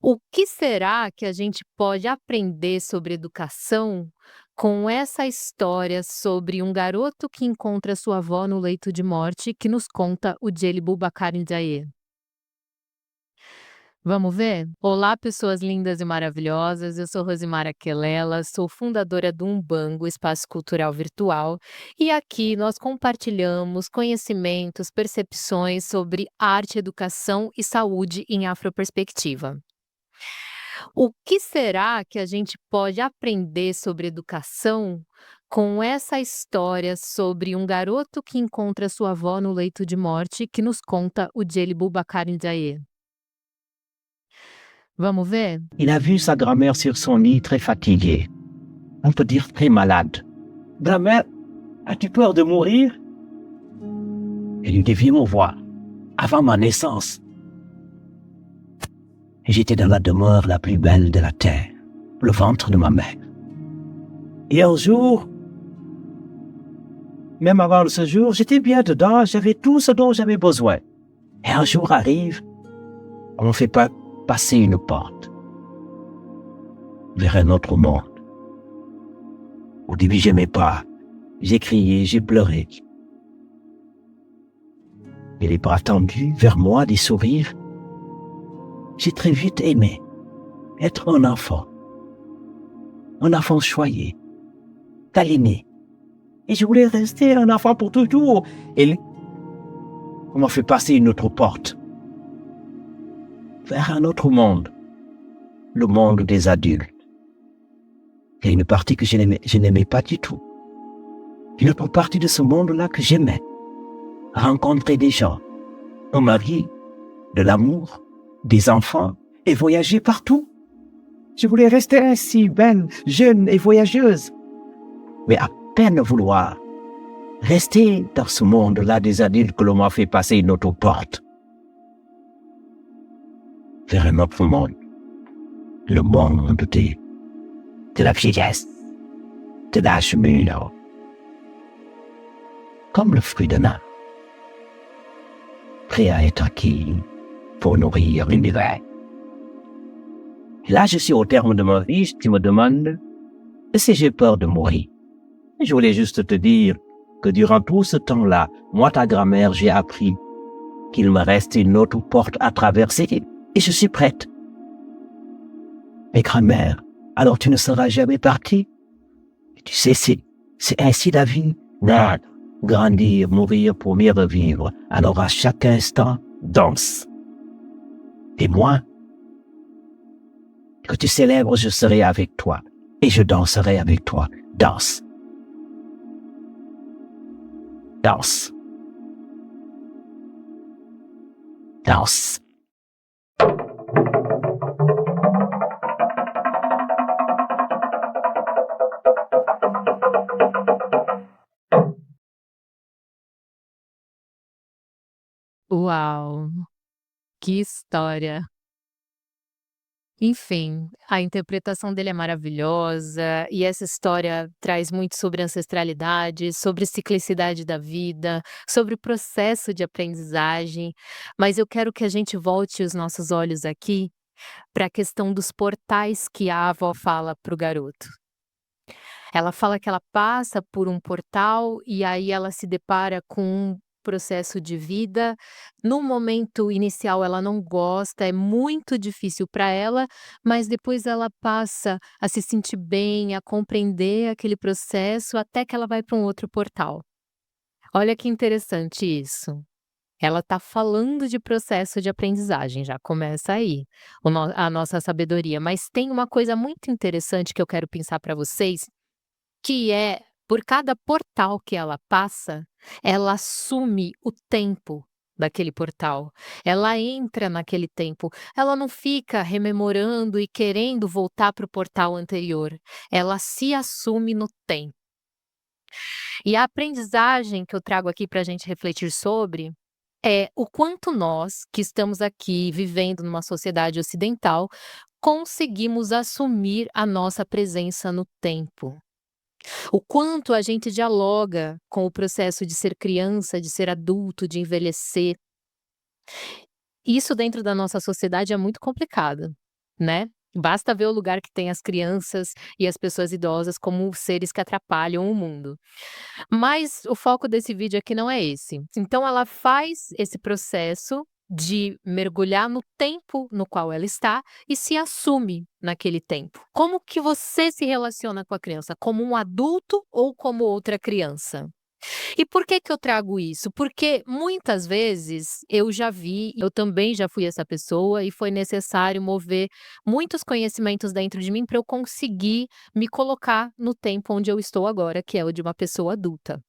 O que será que a gente pode aprender sobre educação com essa história sobre um garoto que encontra sua avó no leito de morte, que nos conta o Djely Boubacar Ndiaye? Vamos ver? Olá, pessoas lindas e maravilhosas. Eu sou Rosimara Quelela, sou fundadora do Umbango, Espaço Cultural Virtual, e aqui nós compartilhamos conhecimentos, percepções sobre arte, educação e saúde em Afroperspectiva. O que será que a gente pode aprender sobre educação com essa história sobre um garoto que encontra sua avó no leito de morte, que nos conta o Djely Boubacar Ndiaye? Vamos ver? Il a vu sa grand-mère sur son lit très fatiguée. On peut dire très malade. Grand-mère, as-tu peur de mourir? Elle lui dit, viens me voir. Avant ma naissance, j'étais dans la demeure la plus belle de la terre, le ventre de ma mère. Et un jour, même avant ce jour, j'étais bien dedans, j'avais tout ce dont j'avais besoin. Et un jour arrive, on ne fait pas passer une porte vers un autre monde. Au début, j'aimais pas. J'ai crié, j'ai pleuré. Et les bras tendus vers moi, des sourires. J'ai très vite aimé être un enfant choyé, câliné. Et je voulais rester un enfant pour toujours. Et on m'a fait passer une autre porte vers un autre monde, le monde des adultes. Il y a une partie que je n'aimais pas du tout. Une autre partie de ce monde-là que j'aimais. Rencontrer des gens, un mari, de l'amour, des enfants et voyager partout. Je voulais rester ainsi, belle, jeune et voyageuse. Mais à peine vouloir rester dans ce monde-là des adultes que l'on m'a fait passer une autre porte vers un autre monde. Le monde de la vieillesse, de l'âge mûr. Comme le fruit d'un arbre, prêt à être acquis pour nourrir l'univers. Et là, je suis au terme de ma vie, tu me demandes si j'ai peur de mourir. Je voulais juste te dire que durant tout ce temps-là, moi, ta grand-mère, j'ai appris qu'il me reste une autre porte à traverser et je suis prête. Mais grand-mère, alors tu ne seras jamais partie? Tu sais, c'est ainsi la vie. Naître, grandir, mourir pour mieux revivre. Alors à chaque instant, danse. Et moi, que tu célèbres, je serai avec toi. Et je danserai avec toi. Danse. Danse. Danse. Uau, que história! Enfim, a interpretação dele é maravilhosa e essa história traz muito sobre ancestralidade, sobre ciclicidade da vida, sobre o processo de aprendizagem, mas eu quero que a gente volte os nossos olhos aqui para a questão dos portais que a avó fala para o garoto. Ela fala que ela passa por um portal e aí ela se depara com um processo de vida. No momento inicial ela não gosta, é muito difícil para ela, mas depois ela passa a se sentir bem, a compreender aquele processo, até que ela vai para um outro portal. Olha que interessante isso. Ela está falando de processo de aprendizagem, já começa aí a nossa sabedoria. Mas tem uma coisa muito interessante que eu quero pensar para vocês, que é, por cada portal que ela passa, ela assume o tempo daquele portal. Ela entra naquele tempo. Ela não fica rememorando e querendo voltar para o portal anterior. Ela se assume no tempo. E a aprendizagem que eu trago aqui para a gente refletir sobre é o quanto nós, que estamos aqui vivendo numa sociedade ocidental, conseguimos assumir a nossa presença no tempo. O quanto a gente dialoga com o processo de ser criança, de ser adulto, de envelhecer. Isso dentro da nossa sociedade é muito complicado. né. Basta ver o lugar que tem as crianças e as pessoas idosas como seres que atrapalham o mundo. Mas o foco desse vídeo aqui não é esse. Então ela faz esse processo de mergulhar no tempo no qual ela está e se assume naquele tempo. Como que você se relaciona com a criança? Como um adulto ou como outra criança? E por que que eu trago isso? Porque muitas vezes eu já vi, eu também já fui essa pessoa e foi necessário mover muitos conhecimentos dentro de mim para eu conseguir me colocar no tempo onde eu estou agora, que é o de uma pessoa adulta.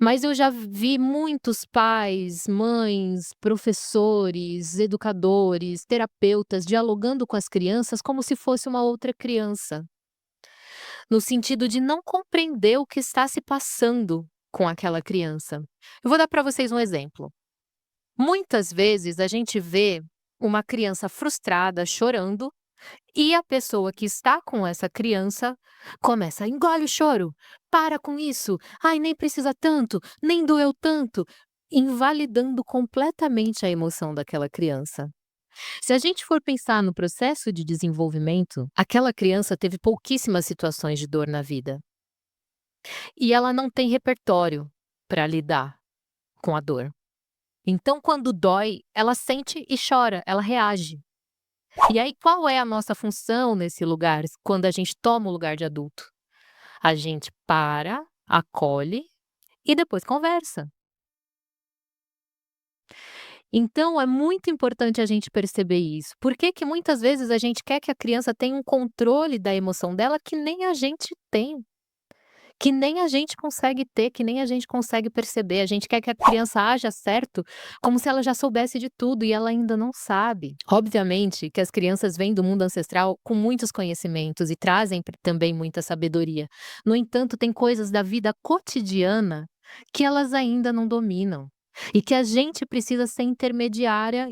Mas eu já vi muitos pais, mães, professores, educadores, terapeutas dialogando com as crianças como se fosse uma outra criança, no sentido de não compreender o que está se passando com aquela criança. Eu vou dar para vocês um exemplo. Muitas vezes a gente vê uma criança frustrada, chorando, e a pessoa que está com essa criança começa: "Engole o choro, para com isso, ai nem precisa tanto, nem doeu tanto", invalidando completamente a emoção daquela criança. Se a gente for pensar no processo de desenvolvimento, aquela criança teve pouquíssimas situações de dor na vida, e ela não tem repertório para lidar com a dor. Então quando dói, ela sente e chora, ela reage. E aí qual é a nossa função nesse lugar, quando a gente toma o lugar de adulto? A gente para, acolhe e depois conversa. Então é muito importante a gente perceber isso. Por que que muitas vezes a gente quer que a criança tenha um controle da emoção dela que nem a gente tem, que nem a gente consegue ter, que nem a gente consegue perceber. A gente quer que a criança haja certo, como se ela já soubesse de tudo e ela ainda não sabe. Obviamente que as crianças vêm do mundo ancestral com muitos conhecimentos e trazem também muita sabedoria. No entanto, tem coisas da vida cotidiana que elas ainda não dominam. E que a gente precisa ser intermediário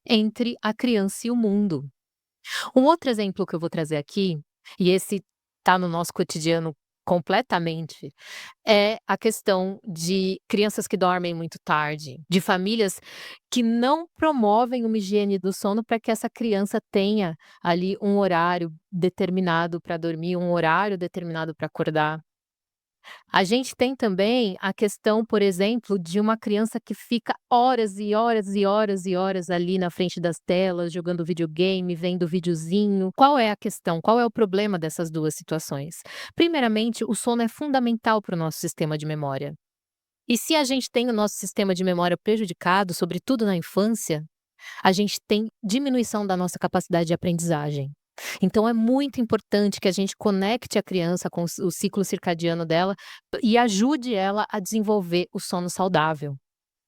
entre a criança e o mundo. Um outro exemplo que eu vou trazer aqui, e esse está no nosso cotidiano completamente, é a questão de crianças que dormem muito tarde, de famílias que não promovem uma higiene do sono para que essa criança tenha ali um horário determinado para dormir, um horário determinado para acordar. A gente tem também a questão, por exemplo, de uma criança que fica horas e horas e horas e horas ali na frente das telas, jogando videogame, vendo videozinho. Qual é a questão? Qual é o problema dessas 2 situações? Primeiramente, o sono é fundamental para o nosso sistema de memória. E se a gente tem o nosso sistema de memória prejudicado, sobretudo na infância, a gente tem diminuição da nossa capacidade de aprendizagem. Então é muito importante que a gente conecte a criança com o ciclo circadiano dela e ajude ela a desenvolver o sono saudável.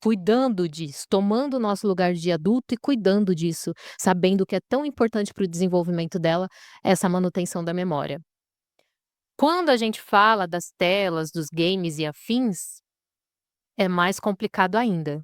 Cuidando disso, tomando o nosso lugar de adulto e cuidando disso, sabendo que é tão importante para o desenvolvimento dela essa manutenção da memória. Quando a gente fala das telas, dos games e afins, é mais complicado ainda.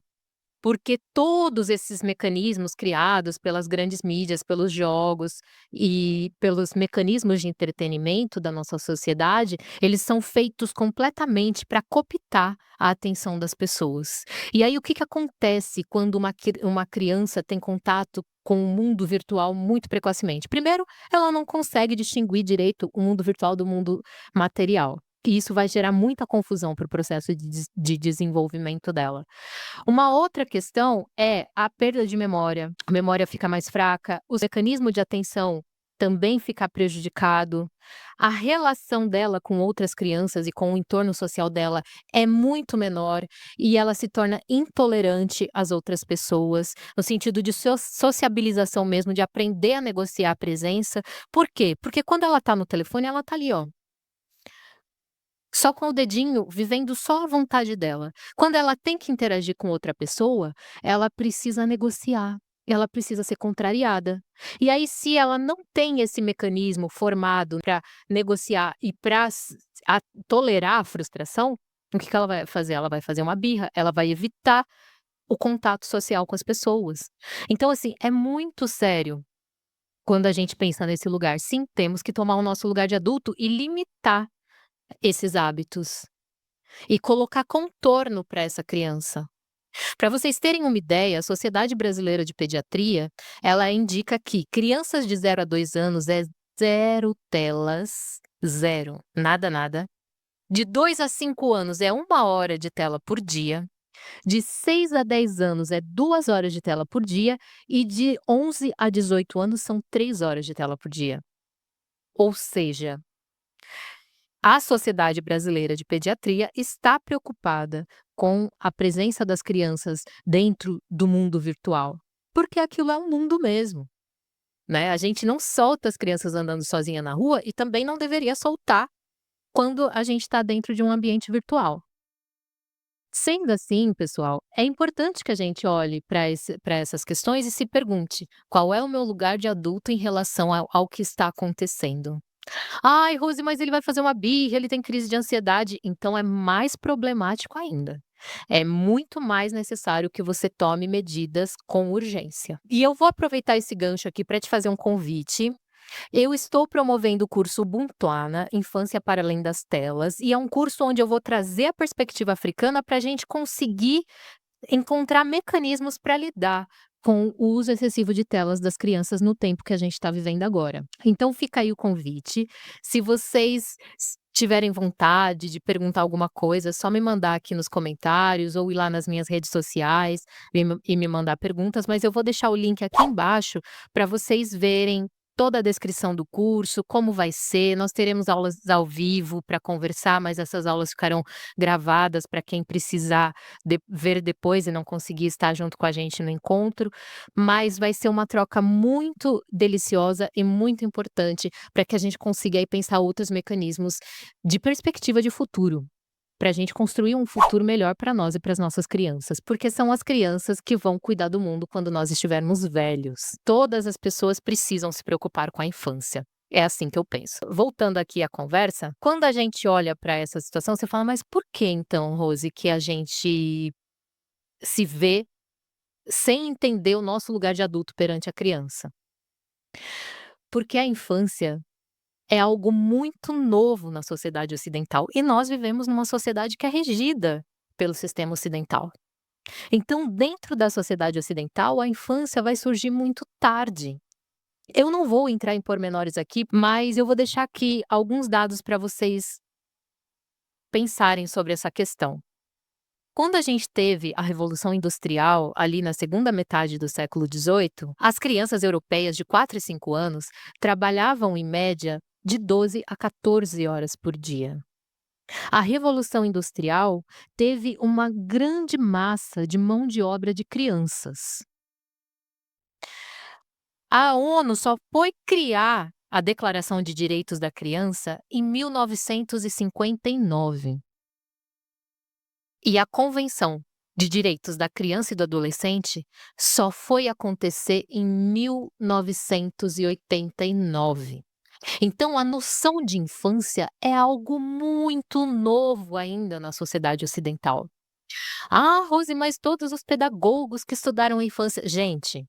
Porque todos esses mecanismos criados pelas grandes mídias, pelos jogos e pelos mecanismos de entretenimento da nossa sociedade, eles são feitos completamente para cooptar a atenção das pessoas. E aí o que que acontece quando uma criança tem contato com o mundo virtual muito precocemente? Primeiro, ela não consegue distinguir direito o mundo virtual do mundo material. E isso vai gerar muita confusão para o processo de desenvolvimento dela. Uma outra questão é a perda de memória. A memória fica mais fraca, o mecanismo de atenção também fica prejudicado. A relação dela com outras crianças e com o entorno social dela é muito menor e ela se torna intolerante às outras pessoas, no sentido de sociabilização mesmo, de aprender a negociar a presença. Por quê? Porque quando ela tá no telefone, ela tá ali, ó, só com o dedinho, vivendo só a vontade dela. Quando ela tem que interagir com outra pessoa, ela precisa negociar, ela precisa ser contrariada. E aí, se ela não tem esse mecanismo formado para negociar e para tolerar a frustração, o que que ela vai fazer? Ela vai fazer uma birra, ela vai evitar o contato social com as pessoas. Então, assim, é muito sério quando a gente pensa nesse lugar. Sim, temos que tomar o nosso lugar de adulto e limitar esses hábitos. E colocar contorno para essa criança. Para vocês terem uma ideia, a Sociedade Brasileira de Pediatria, ela indica que crianças de 0 a 2 anos é 0 telas, 0, nada, nada. De 2 a 5 anos é 1 hora de tela por dia, de 6 a 10 anos é 2 horas de tela por dia e de 11 a 18 anos são 3 horas de tela por dia. Ou seja, a Sociedade Brasileira de Pediatria está preocupada com a presença das crianças dentro do mundo virtual, porque aquilo é um mundo mesmo, né? A gente não solta as crianças andando sozinha na rua e também não deveria soltar quando a gente está dentro de um ambiente virtual. Sendo assim, pessoal, é importante que a gente olhe para essas questões e se pergunte: qual é o meu lugar de adulto em relação ao que está acontecendo? Ai, Rose, mas ele vai fazer uma birra, ele tem crise de ansiedade, então é mais problemático ainda. É muito mais necessário que você tome medidas com urgência. E eu vou aproveitar esse gancho aqui para te fazer um convite. Eu estou promovendo o curso Ubuntuana, Infância para Além das Telas, e é um curso onde eu vou trazer a perspectiva africana para a gente conseguir encontrar mecanismos para lidar com o uso excessivo de telas das crianças no tempo que a gente está vivendo agora. Então fica aí o convite. Se vocês tiverem vontade de perguntar alguma coisa, é só me mandar aqui nos comentários ou ir lá nas minhas redes sociais e me mandar perguntas, mas eu vou deixar o link aqui embaixo para vocês verem toda a descrição do curso, como vai ser. Nós teremos aulas ao vivo para conversar, mas essas aulas ficarão gravadas para quem precisar ver depois e não conseguir estar junto com a gente no encontro, mas vai ser uma troca muito deliciosa e muito importante para que a gente consiga aí pensar outros mecanismos de perspectiva de futuro, para a gente construir um futuro melhor para nós e para as nossas crianças, porque são as crianças que vão cuidar do mundo quando nós estivermos velhos. Todas as pessoas precisam se preocupar com a infância. É assim que eu penso. Voltando aqui à conversa, quando a gente olha para essa situação, você fala, mas por que então, Rose, que a gente se vê sem entender o nosso lugar de adulto perante a criança? Porque a infância é algo muito novo na sociedade ocidental e nós vivemos numa sociedade que é regida pelo sistema ocidental. Então, dentro da sociedade ocidental, a infância vai surgir muito tarde. Eu não vou entrar em pormenores aqui, mas eu vou deixar aqui alguns dados para vocês pensarem sobre essa questão. Quando a gente teve a Revolução Industrial, ali na segunda metade do século XVIII, as crianças europeias de 4 e 5 anos trabalhavam em média de 12 a 14 horas por dia. A Revolução Industrial teve uma grande massa de mão de obra de crianças. A ONU só foi criar a Declaração de Direitos da Criança em 1959. E a Convenção de Direitos da Criança e do Adolescente só foi acontecer em 1989. Então, a noção de infância é algo muito novo ainda na sociedade ocidental. Ah, Rose, mas todos os pedagogos que estudaram a infância. Gente,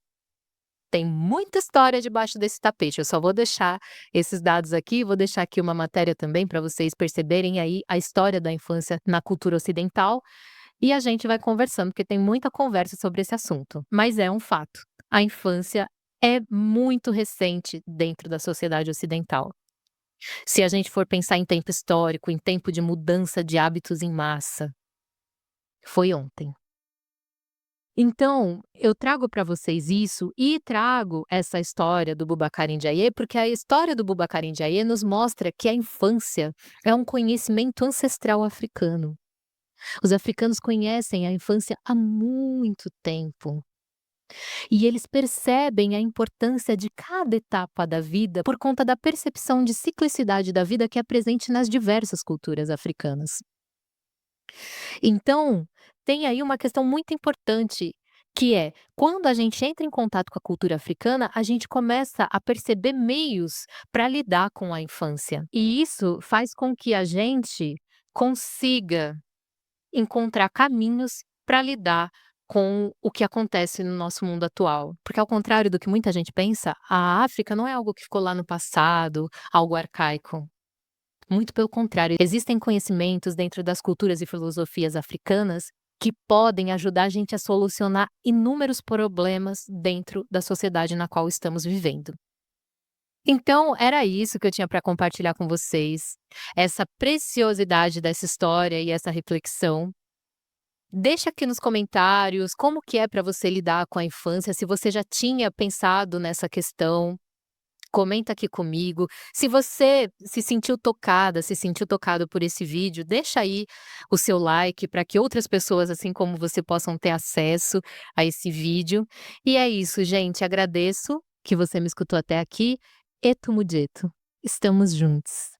tem muita história debaixo desse tapete. Eu só vou deixar esses dados aqui, vou deixar aqui uma matéria também para vocês perceberem aí a história da infância na cultura ocidental. E a gente vai conversando, porque tem muita conversa sobre esse assunto. Mas é um fato. A infância é muito recente dentro da sociedade ocidental. Se a gente for pensar em tempo histórico, em tempo de mudança de hábitos em massa, foi ontem. Então, eu trago para vocês isso e trago essa história do Boubacar Ndiaye, porque a história do Boubacar Ndiaye nos mostra que a infância é um conhecimento ancestral africano. Os africanos conhecem a infância há muito tempo. E eles percebem a importância de cada etapa da vida por conta da percepção de ciclicidade da vida que é presente nas diversas culturas africanas. Então, tem aí uma questão muito importante, que é, quando a gente entra em contato com a cultura africana, a gente começa a perceber meios para lidar com a infância. E isso faz com que a gente consiga encontrar caminhos para lidar com o que acontece no nosso mundo atual. Porque ao contrário do que muita gente pensa, a África não é algo que ficou lá no passado, algo arcaico. Muito pelo contrário, existem conhecimentos dentro das culturas e filosofias africanas que podem ajudar a gente a solucionar inúmeros problemas dentro da sociedade na qual estamos vivendo. Então, era isso que eu tinha para compartilhar com vocês, essa preciosidade dessa história e essa reflexão. Deixa aqui nos comentários como que é para você lidar com a infância, se você já tinha pensado nessa questão. Comenta aqui comigo. Se você se sentiu tocada, se sentiu tocado por esse vídeo, deixa aí o seu like para que outras pessoas, assim como você, possam ter acesso a esse vídeo. E é isso, gente. Agradeço que você me escutou até aqui. E tu, Estamos juntos.